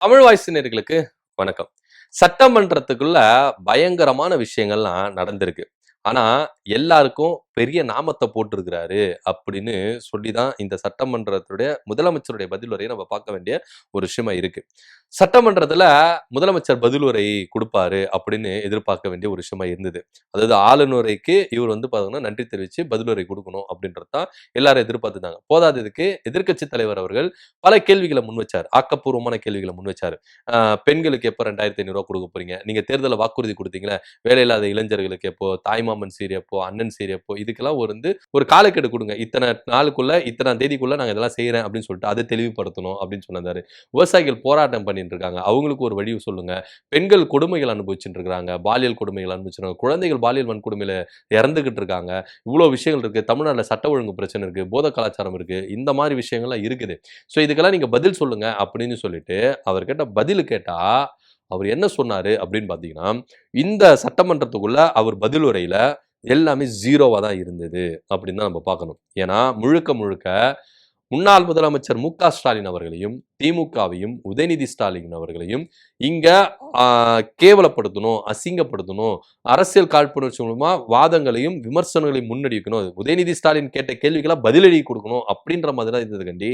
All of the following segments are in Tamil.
தமிழ் வாய்ஸ் நேயர்களுக்கு வணக்கம். சட்டமன்றத்துக்குள்ள பயங்கரமான விஷயங்கள்லாம் நடந்திருக்கு. ஆனா, எல்லாருக்கும் பெரிய நாமத்த போட்டிருக்கிறாரு அப்படின்னு சொல்லி தான் இந்த சட்டமன்றத்துடைய முதலமைச்சருடைய பதில் உரைய நம்ம பார்க்க வேண்டிய ஒரு விஷயமா இருக்கு. சட்டமன்றத்துல முதலமைச்சர் பதில் உரை குடுப்பாரு அப்படின்னு எதிர்பார்க்க வேண்டிய ஒரு விஷயமா இருந்தது. அதாவது ஆளுநருக்கு இவர் பார்த்தீங்கன்னா நன்றி தெரிவிச்சு பதில் உரை குடுக்கணும் அப்படின்றது தான் எல்லாரும் எதிர்பார்த்திருந்தாங்க. போதாததுக்கு எதிர்க்கட்சி தலைவர் அவர்கள் பல கேள்விகள முன்வச்சாரு. ஆக்கப்பூர்வமான கேள்விகள முன்வச்சாரு. பெண்களுக்கு எப்ப ரூ. 2,500 குடுக்க போறீங்க? நீங்க தேர்தல்ல வாக்குறுதி குடுத்தீங்கல்ல, வேலையில்லாத இளைஞர்களுக்கு எப்போ? தாய்மாமன் சீர் எப்போ? அண்ணன் சீர் எப்போ? இதுக்கெல்லாம் ஒரு காலக்கெடு குடுங்க. இத்தன நாளுக்குள்ள, இத்தன தேதிக்குள்ள நாங்க இதெல்லாம் செய்றேன் அப்படின்னு சொல்லிட்டு அத தெளிவுபடுத்தணும் அப்படின்னு சொன்னாரு. விவசாயிகள் போராட்டம் பண்ணிட்டு இருக்காங்க. அவங்களுக்கு ஒரு வழி சொல்லுங்க. பெண்கள் கொடுமைகள் அனுபவிச்சுட்டு இருக்காங்க. பாலியல் கொடுமைகள் அனுபவிச்சுருக்காங்க. குழந்தைகள் பாலியல் வன்கொடுமையில இறந்துகிட்டு இருக்காங்க. இவ்வளோ விஷயங்கள் இருக்கு. தமிழ்நாட்டுல சட்ட ஒழுங்கு பிரச்சனை இருக்கு. போத கலாச்சாரம் இருக்கு. இந்த மாரி விஷயங்கள்லாம் இருக்குது. ஸோ இதுக்கெல்லாம் நீங்க பதில் சொல்லுங்க அப்படின்னு சொல்லிட்டு அவர் கேட்ட பதிலு கேட்டா, அவர் என்ன சொன்னாரு அப்படின்னு பார்த்தீங்கன்னா, இந்த சட்டமன்றத்துக்குள்ள அவர் பதில் உரையில எல்லாமே 0வா தான் இருந்தது அப்படின்னு தான் நம்ம பார்க்கணும். ஏன்னா, முழுக்க முழுக்க முன்னாள் முதலமைச்சர் ஸ்டாலின் அவர்களையும், திமுகவையும், உதயநிதி ஸ்டாலின் அவர்களையும் இங்க ஆ கேவலப்படுத்தணும், அசிங்கப்படுத்தணும், அரசியல் காழ்ப்புணர்ச்சி மூலமா வாதங்களையும், விமர்சனங்களையும் முன்னெடுக்கணும். உதயநிதி ஸ்டாலின் கேட்ட கேள்விக்கெல்லாம் பதிலடி குடுக்கணும் அப்படின்ற மாதிரி தான் இருந்தது கண்டி,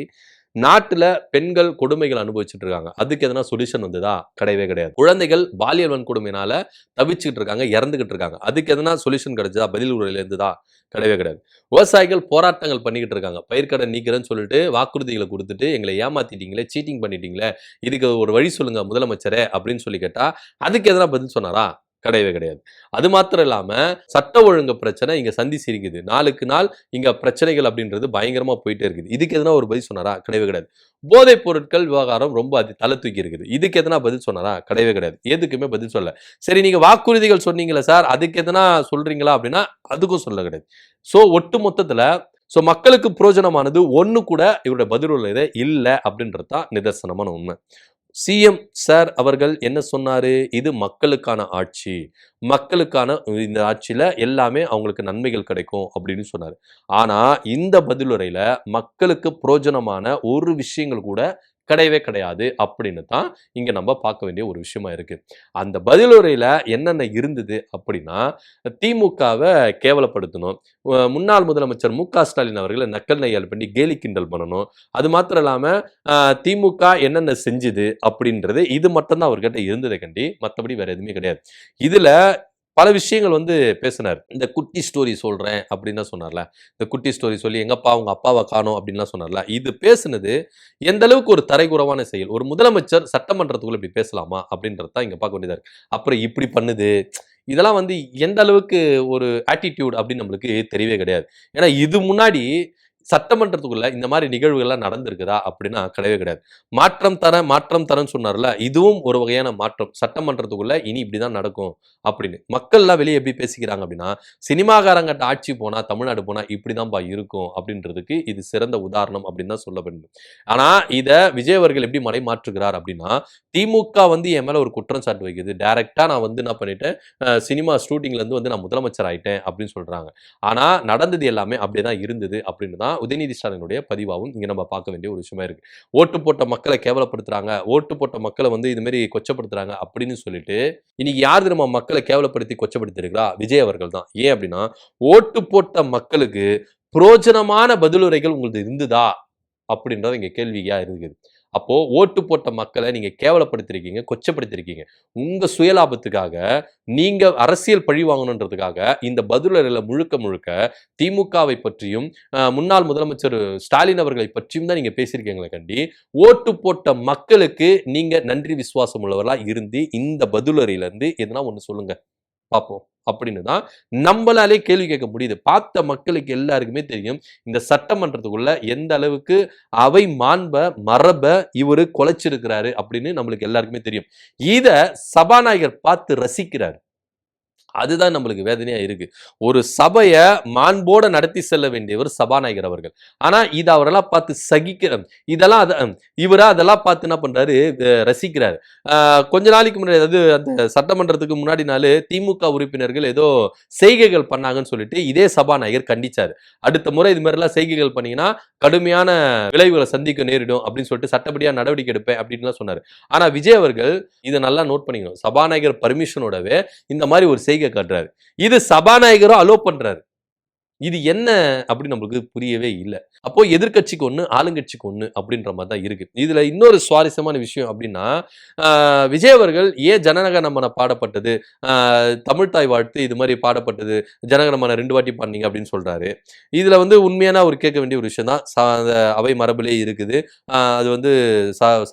நாட்டுல பெண்கள் கொடுமைகள் அனுபவிச்சுட்டு இருக்காங்க. அதுக்கு எதனா சொல்யூஷன் வந்ததா? கிடையவே கிடையாது. குழந்தைகள் பாலியல் வன்கொடுமையினால தவிச்சுக்கிட்டு இருக்காங்க, இறந்துகிட்டு இருக்காங்க. அதுக்கு எதனா சொல்யூஷன் கிடைச்சதா? பதில் உரையில இருந்ததா? கிடையவே கிடையாது. விவசாயிகள் போராட்டங்கள் பண்ணிக்கிட்டு இருக்காங்க. பயிர்க்கடன் நீக்கிறேன்னு சொல்லிட்டு வாக்குறுதிகள குடுத்துட்டு எங்கள ஏமாத்திட்டீங்களே, சீட்டிங் பண்ணிட்டீங்களே, இதுக்கு ஒரு வழி சொல்லுங்க முதலமைச்சரே அப்படின்னு சொல்லி கேட்டா, அதுக்கு எதனா பதில் சொன்னாரா? கிடையவே கிடையாது. அது மாத்திரம் இல்லாம சட்ட ஒழுங்கு பிரச்சனை இங்க சந்தி சிரிக்குது. நாளுக்கு நாள் இங்க பிரச்சனைகள் அப்படின்றது பயங்கரமா போயிட்டே இருக்குது. இதுக்கு எதனா ஒரு பதில் சொன்னாரா? கிடையவே கிடையாது. போதைப் பொருட்கள் விவகாரம் ரொம்ப தல தூக்கி இருக்குது. இதுக்கு எதனா பதில் சொன்னாரா? கிடையவே கிடையாது. எதுக்குமே பதில் சொல்லல. சரி நீங்க வாக்குறுதிகள் சொன்னீங்கல்ல சார், அதுக்கு எதனா சொல்றீங்களா அப்படின்னா, அதுக்கும் சொல்ல கிடையாது. சோ ஒட்டு மொத்தத்துல மக்களுக்கு புரோஜனமானது ஒண்ணு கூட இவருடைய பதிலுரையில இல்ல அப்படின்றது தான் நிதர்சனமான உண்மை. சிஎம் சார் அவர்கள் என்ன சொன்னாரு? இது மக்களுக்கான ஆட்சி. மக்களுக்கான இந்த ஆட்சியில எல்லாமே அவங்களுக்கு நன்மைகள் கிடைக்கும் அப்படின்னு சொன்னாரு. ஆனா, இந்த பதிலுரையில மக்களுக்கு புரோஜனமான ஒரு விஷயங்கள் கூட கிடையவே கிடையாது அப்படின்னு தான் இங்க நம்ம பார்க்க வேண்டிய ஒரு விஷயமா இருக்கு. அந்த பதிலுரையில என்னென்ன இருந்தது அப்படின்னா, திமுகவ கேவலப்படுத்தணும். முன்னாள் முதலமைச்சர் ஸ்டாலின் அவர்கள நக்கல் நையால் பண்ணி கேலி கிண்டல் பண்ணணும். அது மாத்திரம் இல்லாம திமுக என்னென்ன செஞ்சுது அப்படின்றது இது மட்டும் தான் அவர்கிட்ட இருந்ததே கண்டி மத்தபடி வேற எதுவுமே கிடையாது. இதுல பல விஷயங்கள் பேசினார். இந்த குட்டி ஸ்டோரி சொல்றேன் அப்படின்னு சொன்னார்ல. இந்த குட்டி ஸ்டோரி சொல்லி எங்கப்பா உங்க அப்பாவை காணோம் அப்படின்லாம் சொன்னார்ல. இது பேசுனது எந்த அளவுக்கு ஒரு தரைகுறவான செயல். ஒரு முதலமைச்சர் சட்டமன்றத்துக்குள்ள இப்படி பேசலாமா அப்படின்றது தான் இங்க பார்க்க வேண்டியதா இருக்கு. அப்புறம் இப்படி பண்ணுது. இதெல்லாம் எந்த அளவுக்கு ஒரு ஆட்டிட்யூட் அப்படின்னு நம்மளுக்கு தெரியவே கிடையாது. ஏன்னா இது முன்னாடி சட்டமன்றத்துக்குள்ள இந்த மாதிரி நிகழ்வுகள்லாம் நடந்திருக்குதா அப்படின்னா கிடையவே கிடையாது. மாற்றம் தரேன்னு சொன்னார்ல, இதுவும் ஒரு வகையான மாற்றம். சட்டமன்றத்துக்குள்ள இனி இப்படிதான் நடக்கும் அப்படின்னு. மக்கள்லாம் வெளிய எப்படி பேசிக்கிறாங்க அப்படின்னா, சினிமாக்காரங்கிட்ட ஆட்சி போனா, தமிழ்நாடு போனா இப்படிதான்பா இருக்கும் அப்படின்றதுக்கு இது சிறந்த உதாரணம் அப்படின்னு தான் சொல்லப்படுது. ஆனா இத விஜய் அவர்கள் எப்படி மடைமாற்றுகிறார் அப்படின்னா, திமுக என் மேல ஒரு குற்றம் சாட்டு வைக்குது. டைரக்ட்டா நான் என்ன பண்ணிட்டேன், சினிமா ஷூட்டிங்ல இருந்து நான் முதலமைச்சர் ஆயிட்டேன் அப்படின்னு சொல்றாங்க. ஆனா நடந்தது எல்லாமே அப்படியே இருந்தது அப்படின்னு தான் உதயநிதி ஸ்டாலினுடைய பதிவாவும் இங்க நம்ம பார்க்க வேண்டிய ஒரு விஷயமா இருக்கு. ஓட்டு போட்ட மக்களை கேவலப்படுத்துறாங்க, ஓட்டு போட்ட மக்களை இது மாதிரி கொச்சப்படுத்துறாங்க அப்படின்னு சொல்லிட்டு இன்னைக்கு யார் தெரியுமா மக்களை கேவலப்படுத்தி கொச்சப்படுத்தி விஜய் அவர்கள் தான். ஏன் அப்படின்னா ஓட்டு போட்ட மக்களுக்கு புரோஜனமான பதிலுரைகள் உங்களுக்கு இருந்ததா அப்படின்றது இங்க கேள்வியா இருக்குது. அப்போ ஓட்டு போட்ட மக்களை நீங்க கேவலப்படுத்திருக்கீங்க, கொச்சப்படுத்திருக்கீங்க. உங்க சுயலாபத்துக்காக நீங்க அரசியல் பழி வாங்கணுன்றதுக்காக இந்த பதிலுரையில முழுக்க முழுக்க திமுகவை பற்றியும் முன்னாள் முதலமைச்சர் ஸ்டாலின் அவர்களை பற்றியும் தான் நீங்க பேசியிருக்கீங்களே கண்டி ஓட்டு போட்ட மக்களுக்கு நீங்க நன்றி விசுவாசம் உள்ளவர்களா இருந்து இந்த பதிலுரையில இருந்து எதனா ஒண்ணு சொல்லுங்க பார்ப்போம் அப்படின்னு தான் நம்மளாலே கேள்வி கேட்க முடியுது. பார்த்த மக்களுக்கு எல்லாருக்குமே தெரியும் இந்த சட்டமன்றத்துக்குள்ள எந்த அளவுக்கு அவை மாண்ப மரப இவரு குலைச்சிருக்கிறாரு அப்படின்னு நம்மளுக்கு எல்லாருக்குமே தெரியும். இத சபாநாயகர் பார்த்து ரசிக்கிறார். அதுதான் நம்மளுக்கு வேதனையா இருக்கு. ஒரு சபைய மாண்போட நடத்தி செல்ல வேண்டியவர் சபாநாயகர் அவர்கள். ஆனா இத அவரெல்லாம் பார்த்து இதெல்லாம் இவரா அதெல்லாம் பார்த்து என்ன பண்றாரு, ரசிக்கிறாரு. கொஞ்ச நாளைக்கு முன்னாடி, அதாவது அந்த சட்டமன்றத்துக்கு முன்னாடி நாள் திமுக உறுப்பினர்கள் ஏதோ செய்கைகள் பண்ணாங்கன்னு சொல்லிட்டு இதே சபாநாயகர் கண்டிச்சாரு. அடுத்த முறை இது மாதிரி எல்லாம் செய்கைகள் பண்ணீங்கன்னா கடுமையான விளைவுகளை சந்திக்க நேரிடும் அப்படின்னு சொல்லிட்டு சட்டப்படியா நடவடிக்கை எடுப்பேன் அப்படின்னு சொன்னாரு. ஆனா விஜய் அவர்கள் இதை நல்லா நோட் பண்ணிக்கணும். சபாநாயகர் பர்மிஷனோடவே இந்த மாதிரி ஒரு செய்கை காட்டுறாரு. இது சபாநாயகரும் அலோ பண்றாரு. இது என்ன அப்படின்னு நம்மளுக்கு புரியவே இல்ல. அப்போ எதிர்க்கட்சிக்கு ஒண்ணு, ஆளுங்கட்சிக்கு ஒண்ணு அப்படின்ற மாதிரி தான் இருக்கு. இதுல இன்னொரு சுவாரஸ்யமான விஷயம் அப்படின்னா, விஜய் அவர்கள் ஏன் ஜனகணமன பாடப்பட்டது, தமிழ் தாய் வாழ்த்து இது மாதிரி பாடப்பட்டது, ஜனகணமன 2 வாட்டி பாடுனீங்க அப்படின்னு சொல்றாரு. இதுல வந்து உண்மையான அவர் கேட்க வேண்டிய ஒரு விஷயம் தான். அந்த அவை மரபிலே இருக்குது. அது வந்து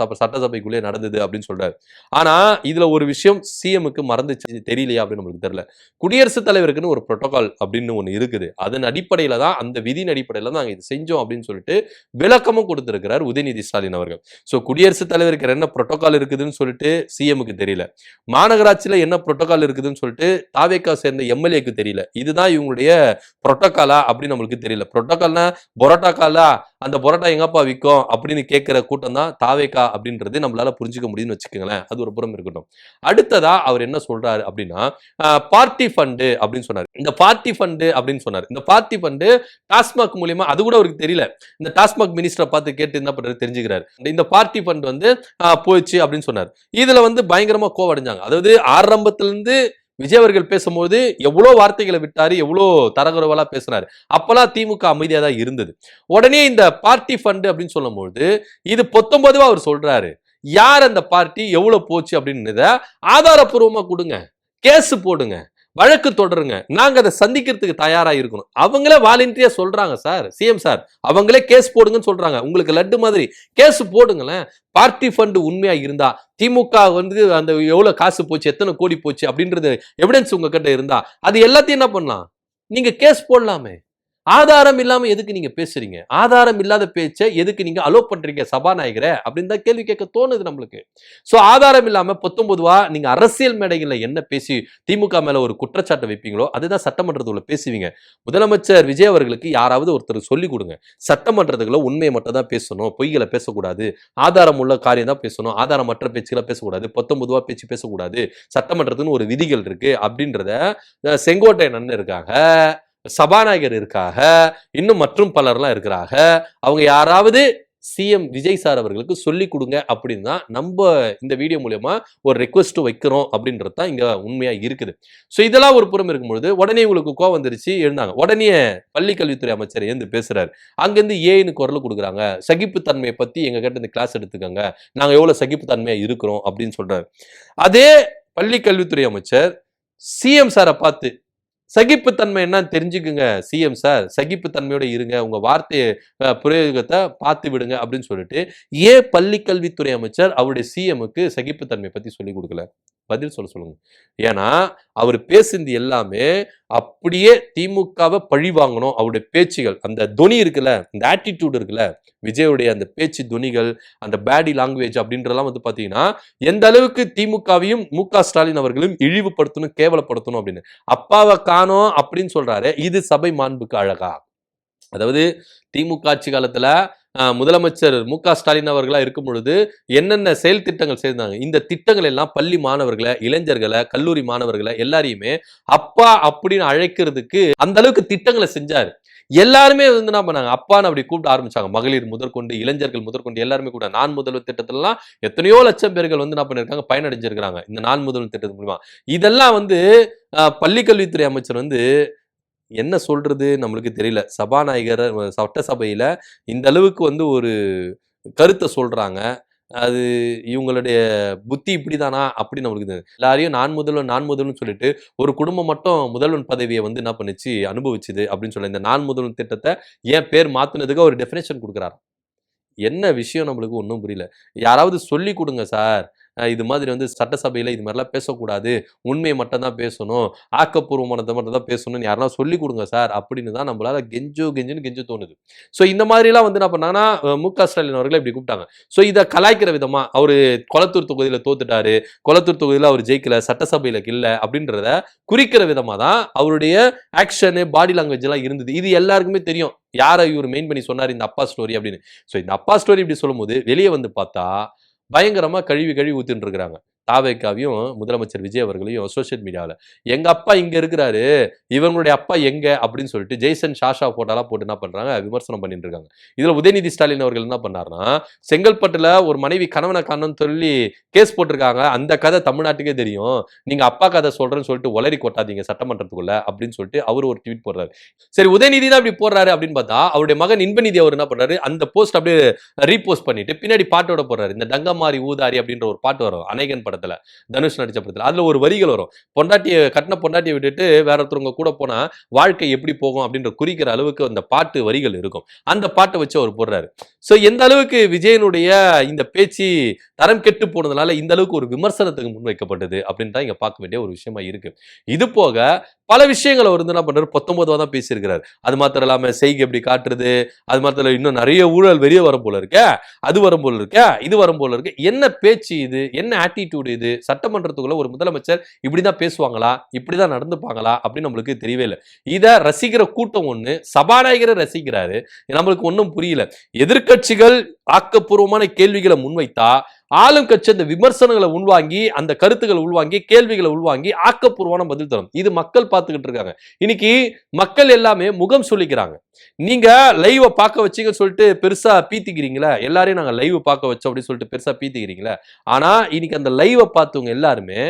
சட்டசபைக்குள்ளே நடந்தது அப்படின்னு சொல்றாரு. ஆனா இதுல ஒரு விஷயம் சிஎம்க்கு மறந்துச்சு, தெரியலையா அப்படின்னு நம்மளுக்கு தெரியல. குடியரசுத் தலைவருக்குன்னு ஒரு புரோட்டோகால் அப்படின்னு ஒண்ணு இருக்குது. அதன் அடிப்படையில தான், அந்த விதியின் அடிப்படையில தான் இது செஞ்சோம் அப்படின்னு சொல்லிட்டு விளக்கமும் கொடுத்திருக்கிறார் உதயநிதி ஸ்டாலின் அவர்கள். சோ குடியரசுத் தலைவருக்கு என்ன புரோட்டோகால் இருக்குதுன்னு சொல்லிட்டு சிஎம்க்கு தெரியல. மாநகராட்சியில என்ன புரோட்டோகால் இருக்குதுன்னு சொல்லிட்டு தாவேகா சேர்ந்த எம்எல்ஏக்கு தெரியல. இதுதான் இவங்களுடைய புரோட்டோகாலா அப்படின்னு நம்மளுக்கு தெரியல. புரோட்டோகால்னா பொரோட்டாக்காலா, அந்த பொரோட்டா எங்கப்பா விற்கும் அப்படின்னு கேட்கிற கூட்டம் தான் தாவேகா அப்படின்றது நம்மளால புரிஞ்சுக்க முடியும்னு வச்சுக்கோங்களேன். அது ஒரு புறம் இருக்கட்டும். அடுத்ததா அவர் என்ன சொல்றாரு அப்படின்னா, பார்ட்டி ஃபண்டு அப்படின்னு சொன்னார். இந்த பார்ட்டி ஃபண்டு அப்படின்னு சொன்னார். இந்த பார்ட்டி ஃபண்டு டாஸ்மாக் மூலியமா, அது கூட அவருக்கு தெரியல. இந்த டாஸ்மாக் மினிஸ்டரை பார்த்து கேட்டு என்ன பண்றாரு தெரிஞ்சுக்கிறாரு. இந்த பார்ட்டி ஃபண்ட் வந்து போயிடுச்சு அப்படின்னு சொன்னார். இதுல வந்து பயங்கரமா கோவம் அடைஞ்சாங்க. அதாவது ஆரம்பத்திலிருந்து விஜய் அவர்கள் பேசும்போது எவ்வளவு வார்த்தைகளை விட்டாரு, எவ்வளவு தரகுறவலா பேசினாரு. அப்பெல்லாம் திமுக அமைதியா தான் இருந்தது. உடனே இந்த பார்ட்டி ஃபண்ட் அப்படின்னு சொல்லும்போது இது 19 அவர் சொல்றாரு. யார் அந்த பார்ட்டி, எவ்வளவு போச்சு அப்படின்றத ஆதாரப்பூர்வமா கொடுங்க, கேஸ் போடுங்க, வழக்கு தொடருங்க, நாங்க அதை சந்திக்கிறதுக்கு தயாரா இருக்கணும். அவங்களே வாலண்டியரா சொல்றாங்க சார், சிஎம் சார் அவங்களே கேஸ் போடுங்கன்னு சொல்றாங்க. உங்களுக்கு லட்டு மாதிரி கேஸ் போடுங்களேன். பார்ட்டி ஃபண்ட் உண்மையா இருந்தா, திமுக வந்து அந்த எவ்வளவு காசு போச்சு, எத்தனை கோடி போச்சு அப்படின்றது எவிடன்ஸ் உங்ககிட்ட இருந்தா, அது எல்லாத்தையும் என்ன பண்ணலாம், நீங்க கேஸ் போடலாமே. ஆதாரம் இல்லாம எதுக்கு நீங்க பேசுறீங்க? ஆதாரம் இல்லாத பேச்சை எதுக்கு நீங்க அலோ பண்றீங்க சபாநாயகரே அப்படின்னு தான் கேள்வி கேட்க தோணுது நம்மளுக்கு. சோ ஆதாரம் இல்லாம 19 நீங்க அரசியல் மேடைகள்ல என்ன பேசி திமுக மேல ஒரு குற்றச்சாட்டை வைப்பீங்களோ அதுதான் சட்டமன்றத்துக்குள்ள பேசுவீங்க. முதலமைச்சர் விஜய் அவர்களுக்கு யாராவது ஒருத்தர் சொல்லி கொடுங்க. சட்டமன்றத்துக்குள்ள உண்மையை மட்டும் தான் பேசணும், பொய்களை பேசக்கூடாது, ஆதாரம் உள்ள காரியம் தான் பேசணும், ஆதாரமற்ற பேச்சுக்களை பேசக்கூடாது, 19 பேச்சு பேசக்கூடாது, சட்டமன்றத்துன்னு ஒரு விதிகள் இருக்கு அப்படின்றத செங்கோட்டையன் அண்ணன் இருக்காங்க, சபாநாயகர் இருக்காக, இன்னும் மற்றும் பலர்லாம் இருக்கிறாங்க. அவங்க யாராவது சிஎம் விஜய் சார் அவர்களுக்கு சொல்லி கொடுங்க அப்படின்னு தான் நம்ம இந்த வீடியோ மூலமா ஒரு ரெக்வெஸ்ட் வைக்கிறோம் அப்படின்றது தான் இங்க உண்மையா இருக்குது. சோ இதெல்லாம் ஒரு புறம் இருக்கும்பொழுது உடனே உங்களுக்கு கோவம் வந்துருச்சு, எழுந்தாங்க. உடனே பள்ளி கல்வித்துறை அமைச்சர் ஏந்து பேசுறாரு. அங்கிருந்து ஏன்னு குரல் கொடுக்குறாங்க. சகிப்புத்தன்மையை பத்தி எங்க கிட்ட இந்த கிளாஸ் எடுத்துக்கங்க, நாங்க எவ்வளவு சகிப்புத்தன்மையா இருக்கிறோம் அப்படின்னு சொல்றாரு. அதே பள்ளி கல்வித்துறை அமைச்சர் சிஎம் சாரை பார்த்து சகிப்புத்தன்மை என்னன்னு தெரிஞ்சுக்குங்க சிஎம் சார், சகிப்புத்தன்மையோட இருங்க, உங்க வார்த்தை பிரயோகத்தை பார்த்து விடுங்க அப்படின்னு சொல்லிட்டு ஏன் பள்ளி கல்வித்துறை அமைச்சர் அவருடைய சிஎம்க்கு சகிப்புத்தன்மை பத்தி சொல்லி கொடுக்கல? பதில் சொல்லுங்க. ஏன்னா அவர் பேசுனது எல்லாமே அப்படியே திமுகவை பழி வாங்கணும். அவருடைய பேச்சுகள், அந்த துணி இருக்குல்ல, இந்த ஆட்டிடியூட் இருக்குல்ல, விஜயுடைய அந்த பேச்சு துணிகள், அந்த பேடி லாங்குவேஜ் அப்படின்றலாம் வந்து பாத்தீங்கன்னா எந்த அளவுக்கு திமுகவையும் மு.க. ஸ்டாலின் அவர்களும் இழிவுபடுத்தணும், கேவலப்படுத்தணும் அப்படின்னு. அப்பாவை காணோம் அப்படின்னு சொல்றாரு. இது சபை மாண்புக்கு அழகா? அதாவது திமுக ஆட்சி காலத்துல முதலமைச்சர் மு.க. ஸ்டாலின் அவர்களா இருக்கும் பொழுது என்னென்ன செயல் திட்டங்கள் செய்தாங்க, இந்த திட்டங்கள் எல்லாம் பள்ளி மாணவர்களை, இளைஞர்களை, கல்லூரி மாணவர்களை எல்லாரையுமே அப்பா அப்படின்னு அழைக்கிறதுக்கு அந்த அளவுக்கு திட்டங்களை செஞ்சாரு. எல்லாருமே வந்து என்ன பண்ணாங்க, அப்பான்னு அப்படி கூப்பிட ஆரம்பிச்சாங்க. மகளிர் முதற்கொண்டு, இளைஞர்கள் முதற்கொண்டு எல்லாருமே கூட நான் முதல்வர் திட்டத்திலாம் எத்தனையோ லட்சம் பேர்கள் வந்து என்ன பண்ணிருக்காங்க, பயனடைஞ்சிருக்காங்க இந்த நான் முதல்வர் திட்டத்தின் மூலமா. இதெல்லாம் வந்து பள்ளி கல்வித்துறை அமைச்சர் வந்து என்ன சொல்றது நம்மளுக்கு தெரியல. சபாநாயகர் சட்டசபையில இந்த அளவுக்கு வந்து ஒரு கருத்தை சொல்றாங்க. அது இவங்களுடைய புத்தி இப்படிதானா அப்படின்னு நம்மளுக்கு எல்லாரையும் நான் முதல்வன் சொல்லிட்டு ஒரு குடும்பம் மட்டும் முதல்வன் பதவியை வந்து என்ன பண்ணுச்சு, அனுபவிச்சுது அப்படின்னு சொல்ல இந்த நான் முதல்வன் திட்டத்தை ஏன் பேர் மாத்தினதுக்கு ஒரு டெஃபினேஷன் கொடுக்குறாரு. என்ன விஷயம் நம்மளுக்கு ஒன்றும் புரியல. யாராவது சொல்லி கொடுங்க சார். இது மாதிரி வந்து சட்டசபையில இது மாதிரிலாம் பேசக்கூடாது, உண்மையை மட்டும் தான் பேசணும், ஆக்கப்பூர்வமானதை மட்டும் தான் பேசணும்னு யாருன்னா சொல்லிக் கொடுங்க சார் அப்படின்னு தான் நம்மளால கெஞ்சுன்னு கெஞ்ச தோணுது. ஸோ இந்த மாதிரிலாம் வந்து என்ன பண்ணாங்கன்னா மு.க. ஸ்டாலின் அவர்களை இப்படி கூப்பிட்டாங்க. ஸோ இதை கலாய்க்கிற விதமா அவரு கொளத்தூர் தொகுதியில தோத்துட்டாரு, கொளத்தூர் தொகுதியில அவர் ஜெயிக்கல, சட்டசபையில இல்ல அப்படின்றத குறிக்கிற விதமா தான் அவருடைய ஆக்ஷனு, பாடி லாங்குவேஜ் எல்லாம் இருந்தது. இது எல்லாருக்குமே தெரியும். யாரை இவர் மெயின் பண்ணி சொன்னார் இந்த அப்பா ஸ்டோரி அப்படின்னு. ஸோ இந்த அப்பா ஸ்டோரி இப்படி சொல்லும்போது வெளியே வந்து பார்த்தா பயங்கரமா கழுவி ஊத்தின்னு இருக்கிறாங்க. தாவேக்காவையும் முதலமைச்சர் விஜய் அவர்களையும் சோசியல் மீடியாவில் எங்க அப்பா இங்க இருக்கிறாரு, இவங்களுடைய அப்பா எங்க அப்படின்னு சொல்லிட்டு ஜெய்சன் ஷாஷா போட்டோலாம் போட்டு என்ன பண்றாங்க விமர்சனம் பண்ணிட்டு இருக்காங்க. இதுல உதயநிதி ஸ்டாலின் அவர்கள் என்ன பண்ணாருன்னா, செங்கல்பட்டுல ஒரு மனைவி கணவனை காணோம்னு சொல்லி கேஸ் போட்டிருக்காங்க, அந்த கதை தமிழ்நாட்டுக்கே தெரியும், நீங்க அப்பா கதை சொல்றேன்னு சொல்லிட்டு ஒளரி கொட்டாதீங்க சட்டமன்றத்துக்குள்ள அப்படின்னு சொல்லிட்டு அவர் ஒரு ட்வீட் போடுறாரு. சரி, உதயநிதி தான் இப்படி போடுறாரு அப்படின்னு பார்த்தா அவருடைய மகன் இன்பநிதி அவர் என்ன பண்றாரு, அந்த போஸ்ட் அப்படியே ரீபோஸ்ட் பண்ணிட்டு பின்னாடி பாட்டோட போடுறாரு. இந்த டங்கமாரி ஊதாரி அப்படின்ற ஒரு பாட்டு வரும் அநேகன் படத்துல, தனுஷ் நடிச்ச படத்துல. அதுல ஒரு வரிகள் வரும், கட்டின பொண்டாட்டியை விட்டுட்டு வேற ஒருத்தவங்க கூட போனா வாழ்க்கை எப்படி போகும் அப்படின்ற குறிக்கிற அளவுக்கு அந்த பாட்டு வரிகள் இருக்கும். அந்த பாட்டை வச்சு அவர் போடுறாரு. சோ எந்த அளவுக்கு விஜயனுடைய இந்த பேச்சு தரம் கெட்டு போனதுனால இந்த அளவுக்கு ஒரு விமர்சனத்துக்கு முன்வைக்கப்பட்டது அப்படின்னு தான் இங்க பார்க்க வேண்டிய ஒரு விஷயமா இருக்கு. இது போக பல விஷயங்களை அவர் வந்து என்ன பண்றாரு, 19 தான் பேசியிருக்கிறார். அது மாத்திரம் இல்லாம செய்கை எப்படி காட்டுறது, அது மாத்திரம் இன்னும் நிறைய ஊழல் வெளியே வரும் போல இருக்க, அது வரும் போல இருக்க, இது வரும் போல இருக்கு. என்ன பேச்சு இது, என்ன ஆட்டிடியூட் இது, சட்டமன்றத்துக்குள்ள ஒரு முதலமைச்சர் இப்படிதான் பேசுவாங்களா, இப்படிதான் நடந்துப்பாங்களா அப்படின்னு நம்மளுக்கு தெரியவே இல்லை. இத ரசிக்கிற கூட்டம் ஒண்ணு, சபாநாயகரை ரசிக்கிறாரு, நம்மளுக்கு ஒன்றும் புரியல. எதிர்கட்சிகள் ஆக்கப்பூர்வமான கேள்விகளை முன்வைத்தா ஆளும் கட்சி அந்த விமர்சனங்களை உள்வாங்கி, அந்த கருத்துக்களை உள்வாங்கி, கேள்விகளை உள்வாங்கி ஆக்கப்பூர்வமான பதில் தரும். இது மக்கள் பார்த்துக்கிட்டு இருக்காங்க. இன்னைக்கு மக்கள் எல்லாமே முகம் சொல்லிக்கிறாங்க. நீங்க லைவ பார்க்க வச்சீங்கன்னு சொல்லிட்டு பெருசா பீத்திக்கிறீங்களா, எல்லாரையும் நாங்க லைவ் பார்க்க வச்சோம் அப்படின்னு சொல்லிட்டு பெருசா பீத்திக்கிறீங்களா. ஆனா இன்னைக்கு அந்த லைவ பார்த்தவங்க எல்லாருமே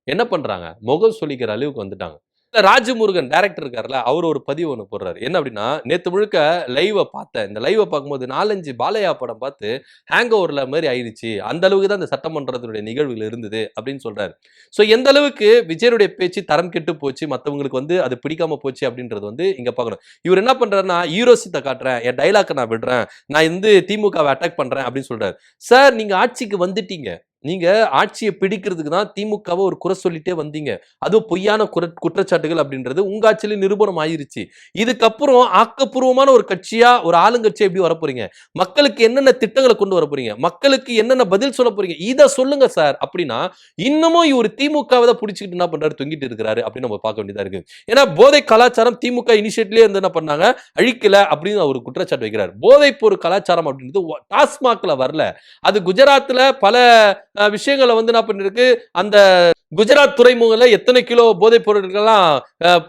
என்ன பண்றாங்க, முகம் சொல்லிக்கிற அளவுக்கு வந்துட்டாங்க. ராஜமுருகன் டைரக்டர் இருக்காருல்ல, அவர் ஒரு பதிவு ஒன்று போடுறாரு. என்ன அப்படின்னா, நேத்து முழுக்க லைவ பார்த்தேன், இந்த லைவ பார்க்கும்போது 4-5 பாலையா படம் பார்த்து ஹேங் ஓவர்ல மாதிரி ஆயிடுச்சு, அந்த அளவுக்கு தான் இந்த சட்டமன்றத்தினுடைய நிகழ்வுகள் இருந்தது அப்படின்னு சொல்றாரு. ஸோ எந்த அளவுக்கு விஜயனுடைய பேச்சு தரம் கெட்டு போச்சு, மற்றவங்களுக்கு வந்து அது பிடிக்காம போச்சு அப்படின்றது வந்து இங்க பார்க்கணும். இவர் என்ன பண்றாருன்னா, ஹீரோசித்தை காட்டுறேன், என் டைலாக்கை நான் விடுறேன், நான் வந்து திமுகவை அட்டாக் பண்றேன் அப்படின்னு சொல்றாரு. சார், நீங்க ஆட்சிக்கு வந்துட்டீங்க, நீங்க ஆட்சியை பிடிக்கிறதுக்கு தான் திமுகவை ஒரு குறை சொல்லிட்டே வந்தீங்க, அதுவும் பொய்யான குற்றச்சாட்டுகள் அப்படின்றது உங்க ஆட்சியில நிரூபணம் ஆயிருச்சு. இதுக்கப்புறம் ஆக்கப்பூர்வமான ஒரு கட்சியா, ஒரு ஆளுங்கட்சியா எப்படி வரப்போறீங்க, மக்களுக்கு என்னென்ன திட்டங்களை கொண்டு வர போறீங்க, மக்களுக்கு என்னென்ன பதில் சொல்ல போறீங்க, இதை சொல்லுங்க சார் அப்படின்னா இன்னமும் இவர் திமுகவை தான் பிடிச்சிக்கிட்டு என்ன பண்றாரு, தொங்கிட்டு இருக்கிறாரு அப்படின்னு நம்ம பார்க்க வேண்டியதா இருக்கு. ஏன்னா போதை கலாச்சாரம் திமுக இனிஷியேட்டிவ்ல இருந்து என்ன பண்ணாங்க, அழிக்கல அப்படின்னு அவர் குற்றச்சாட்டு வைக்கிறார். போதைப் பொருள் கலாச்சாரம் அப்படின்றது டாஸ்மாக்ல வரல, அது குஜராத்ல பல விஷயங்களை வந்து என்ன பண்ணிருக்கு, அந்த குஜராத் துறைமுகத்துல எத்தனை கிலோ போதைப் பொருட்கள்லாம்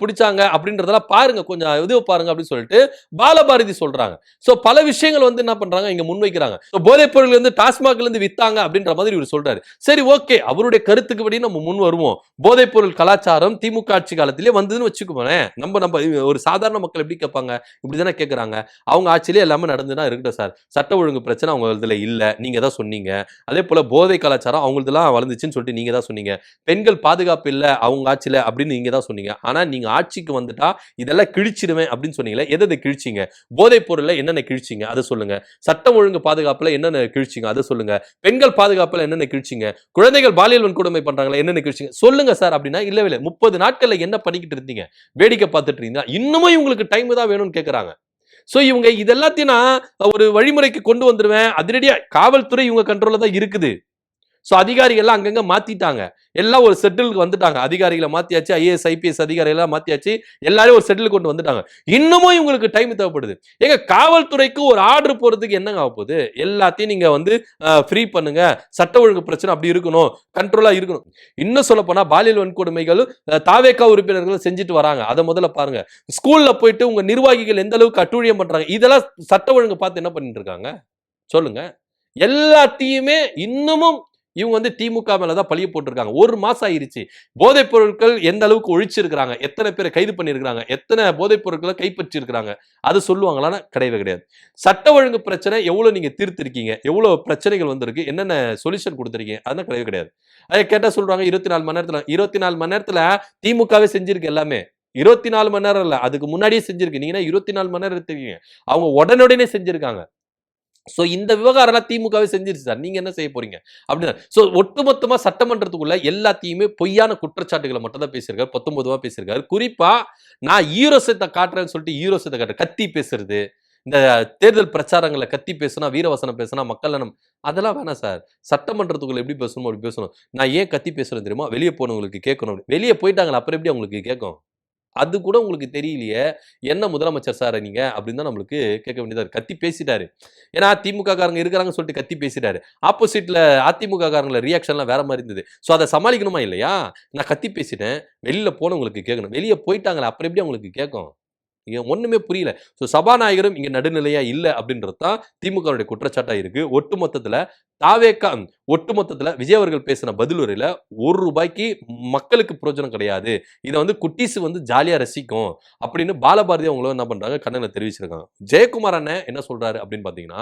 பிடிச்சாங்க அப்படின்றதெல்லாம் பாருங்க, கொஞ்சம் இது பாருங்க அப்படின்னு சொல்லிட்டு பாலபாரதி சொல்றாங்க. சோ பல விஷயங்கள் வந்து என்ன பண்றாங்க இங்க முன்வைக்கிறாங்க. போதைப் பொருள் வந்து டாஸ்மாக்ல இருந்து வித்தாங்க அப்படின்ற மாதிரி இவர் சொல்றாரு. சரி, ஓகே, அவருடைய கருத்துக்கு படி நம்ம முன் வருவோம். போதைப் பொருள் கலாச்சாரம் திமுக ஆட்சி காலத்திலே வந்ததுன்னு வச்சுக்கோங்களேன். நம்ம ஒரு சாதாரண மக்கள் எப்படி கேட்பாங்க, இப்படிதானே கேட்கறாங்க. அவங்க ஆட்சியிலே எல்லாமே நடந்துன்னா இருக்கட்டும் சார், சட்ட ஒழுங்கு பிரச்சனை அவங்க இதுல இல்ல, நீங்க தான் சொன்னீங்க. அதே போல போதை கலாச்சாரம் அவங்களதெல்லாம் வளர்ந்துச்சுன்னு சொல்லிட்டு நீங்க தான் சொன்னீங்க. பெண்கள் பாதுகாப்பு இல்ல அவங்க ஆட்சியில அப்படின்னு நீங்க தான் சொன்னீங்க. ஆனா நீங்க ஆட்சிக்கு வந்துட்டா இதெல்லாம் கிழிச்சிடுவேன் அப்படின்னு சொன்னீங்களே, எதை கிழிச்சிங்க, போதைப் பொருள்ல என்னென்ன கிழிச்சிங்க அதை சொல்லுங்க, சட்டம் ஒழுங்கு பாதுகாப்புல என்னென்ன கிழிச்சிங்க அதை சொல்லுங்க, பெண்கள் பாதுகாப்புல என்னென்ன கிழிச்சிங்க, குழந்தைகள் பாலியல் வன்கொடுமை பண்றாங்களா என்னென்ன கிழிச்சிங்க சொல்லுங்க சார் அப்படின்னா, இல்லவே 30 நாட்கள்ல என்ன பண்ணிக்கிட்டு இருந்தீங்க, வேடிக்கை பார்த்துட்டு இருந்தீங்க, இன்னமும் இவங்களுக்கு டைம் தான் வேணும்னு கேட்கறாங்க. சோ இவங்க இதெல்லாத்தையும் நான் ஒரு வழிமுறைக்கு கொண்டு வந்துருவேன், அதிரடியா காவல்துறை இவங்க கண்ட்ரோல்ல தான் இருக்குது. சோ அதிகாரிகள் எல்லாம் அங்கங்க மாத்திட்டாங்க, எல்லாம் ஒரு செட்டிலுக்கு வந்துட்டாங்க, அதிகாரிகளை மாத்தியாச்சு, ஐஏஎஸ் ஐபிஎஸ் அதிகாரிகள் எல்லாம் மாத்தியாச்சு, எல்லாரும் ஒரு செட்டில் கொண்டு வந்துட்டாங்க. இன்னமும் இவங்களுக்கு டைம் தேவைப்படுது. ஏங்க, காவல்துறைக்கு ஒரு ஆர்டர் போறதுக்கு என்னங்க ஆக போகுது, எல்லாத்தையும் நீங்க வந்து ஃப்ரீ பண்ணுங்க, சட்ட ஒழுங்கு பிரச்சனை அப்படி இருக்கணும், கண்ட்ரோலா இருக்கணும். இன்னும் சொல்ல போனா பாலியல் வன்கொடுமைகள் தாவேகா உறுப்பினர்கள் செஞ்சுட்டு வராங்க, அதை முதல்ல பாருங்க. ஸ்கூல்ல போயிட்டு உங்க நிர்வாகிகள் எந்த அளவுக்கு அட்டூழியம் பண்றாங்க, இதெல்லாம் சட்ட ஒழுங்கு பார்த்து என்ன பண்ணிட்டு இருக்காங்க சொல்லுங்க. எல்லாத்தையுமே இன்னமும் இவங்க வந்து திமுக மேலதான் பழிய போட்டிருக்காங்க. 1 மாசம் ஆயிருச்சு. போதைப் பொருட்கள் எந்த அளவுக்கு ஒழிச்சிருக்காங்க, எத்தனை பேரை கைது பண்ணிருக்காங்க, எத்தனை போதைப் பொருட்களை கைப்பற்றி இருக்காங்க, அது சொல்லுவாங்களான்னா கிடையவே கிடையாது. சட்ட ஒழுங்கு பிரச்சனை எவ்வளவு நீங்க தீர்த்திருக்கீங்க, எவ்வளவு பிரச்சனைகள் வந்திருக்கு, என்னென்ன சொல்யூஷன் கொடுத்திருக்கீங்க, அதெல்லாம் கிடையவே கிடையாது. அதை கேட்டா சொல்றாங்க 24 மணி நேரத்துல. 24 மணி நேரத்துல திமுகவே செஞ்சிருக்கு எல்லாமே. 24 மணி நேரம் இல்ல, அதுக்கு முன்னாடியே செஞ்சிருக்கு. நீங்க 24 மணி நேரம் எடுத்துக்கீங்க, அவங்க உடனுடனே செஞ்சிருக்காங்க. சோ இந்த விவகாரம் திமுகவே செஞ்சிருச்சு சார். நீங்க என்ன செய்ய போறீங்க? அப்படின்னு. சோ ஒட்டுமொத்தமா சட்டமன்றத்துக்குள்ள எல்லாத்தையுமே பொய்யான குற்றச்சாட்டுகளை மட்டும் தான் பேசியிருக்காரு. 19 பேசியிருக்காரு. குறிப்பா நான் ஹீரோசத்தை காட்டுறேன்னு சொல்லிட்டு ஹீரோசத்தை காட்டுறேன். கத்தி பேசுறது, இந்த தேர்தல் பிரச்சாரங்கள்ல கத்தி பேசுனா, வீரவசனம் பேசுனா மக்கள் அதெல்லாம் வேணாம் சார். சட்டமன்றத்துக்குள்ள எப்படி பேசணுமோ அப்படி பேசணும். நான் ஏன் கத்தி பேசுறேன் தெரியுமா? வெளிய போனவங்களுக்கு கேட்கணும். வெளிய போயிட்டாங்களா அப்புறம் எப்படி அவங்களுக்கு கேட்கும்? அது கூட உங்களுக்கு தெரியலையே. என்ன முதலமைச்சர் சார் நீங்க? அப்படின்னு தான் நம்மளுக்கு கேட்க வேண்டியதா இருக்கு. கத்தி பேசிட்டாரு. ஏன்னா திமுக காரங்க இருக்கிறாங்கன்னு சொல்லிட்டு கத்தி பேசிட்டாரு. ஆப்போசிட்ல அதிமுக காரங்கள ரியாக்ஷன்லாம் வேற மாரி இருந்தது. சோ அத சமாளிக்கணுமா இல்லையா? நான் கத்தி பேசிட்டேன். வெளியில போனவங்களுக்கு கேட்கணும். வெளிய போயிட்டாங்களே அப்புறம் எப்படி அவங்களுக்கு கேட்கும்? ஒண்ணுமே புரியல. சோ சபாநாயகரும் இங்க நடுநிலையா இல்ல அப்படின்றது தான் திமுகவுடைய குற்றச்சாட்டா இருக்கு. ஒட்டுமொத்தத்துல விஜய் அவர்கள் பேசின பதிலுரையில ரூ. 1 மக்களுக்கு பிரயோஜனம் கிடையாது. இத குட்டீஸ் ஜாலியா ரசிக்கும் அப்படின்னு பாலபாரதி அவங்களும் என்ன பண்றாங்க கண்டனம் தெரிவிச்சிருக்காங்க. ஜெயக்குமார் அண்ணன் என்ன சொல்றாரு அப்படின்னு பாத்தீங்கன்னா,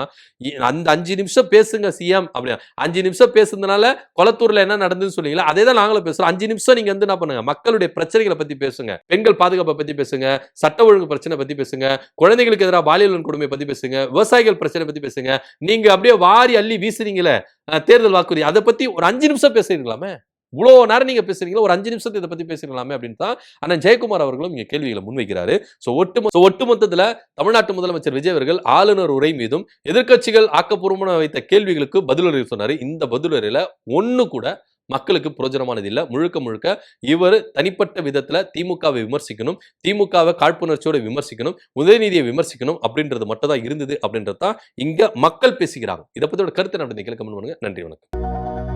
அந்த 5 நிமிஷம் பேசுங்க சிஎம் அப்படி 5 நிமிஷம் பேசுனதுனால கொளத்தூர்ல என்ன நடந்ததுன்னு சொன்னீங்களா, அதே தான் நாங்களும் பேசுறோம். 5 நிமிஷம் நீங்க என்ன பண்ணுங்க, மக்களுடைய பிரச்சனைகளை பத்தி பேசுங்க, பெண்கள் பாதுகாப்பை பத்தி பேசுங்க, சட்ட ஒழுங்கு பிரச்சனை பத்தி பேசுங்க, குழந்தைகளுக்கு எதிராக பாலியல் கொடுமை பத்தி பேசுங்க, விவசாயிகள் பிரச்சனை பத்தி பேசுங்க. நீங்க அப்படியே வாரி அள்ளி வீசுறீங்களே தேர்தல் வாக்குறுதி, அதை பத்தி ஒரு 5 நிமிஷம் பேசுறீங்களாமே. இவ்வளோ நேரம் நீங்க பேசுறீங்களா, ஒரு 5 நிமிஷத்தை இதை பத்தி பேசுறீங்களாமே அப்படின்னு தான் அண்ணன் ஜெயக்குமார் அவர்களும் இங்க கேள்விகளை முன்வைக்கிறாரு. சோ ஒட்டுமொத்தத்துல தமிழ்நாட்டு முதலமைச்சர் விஜய் அவர்கள் ஆளுநர் உரை மீதும் எதிர்க்கட்சிகள் ஆக்கப்பூர்வமான வைத்த கேள்விகளுக்கு பதிலுரை சொன்னாரு. இந்த பதிலுரையில ஒண்ணு கூட மக்களுக்கு பிரயோஜனமானது இல்ல. முழுக்க முழுக்க இவர் தனிப்பட்ட விதத்துல திமுகவை விமர்சிக்கணும், திமுகவை காழ்ப்புணர்ச்சியோட விமர்சிக்கணும், உதயநிதியை விமர்சிக்கணும் அப்படின்றது மட்டும் தான் இருந்தது அப்படின்றது தான் இங்க மக்கள் பேசிக்கிறாங்க. இதை பத்தியோட கருத்து என்ன அப்படின்னு கமெண்ட் பண்ணுங்க. நன்றி, வணக்கம்.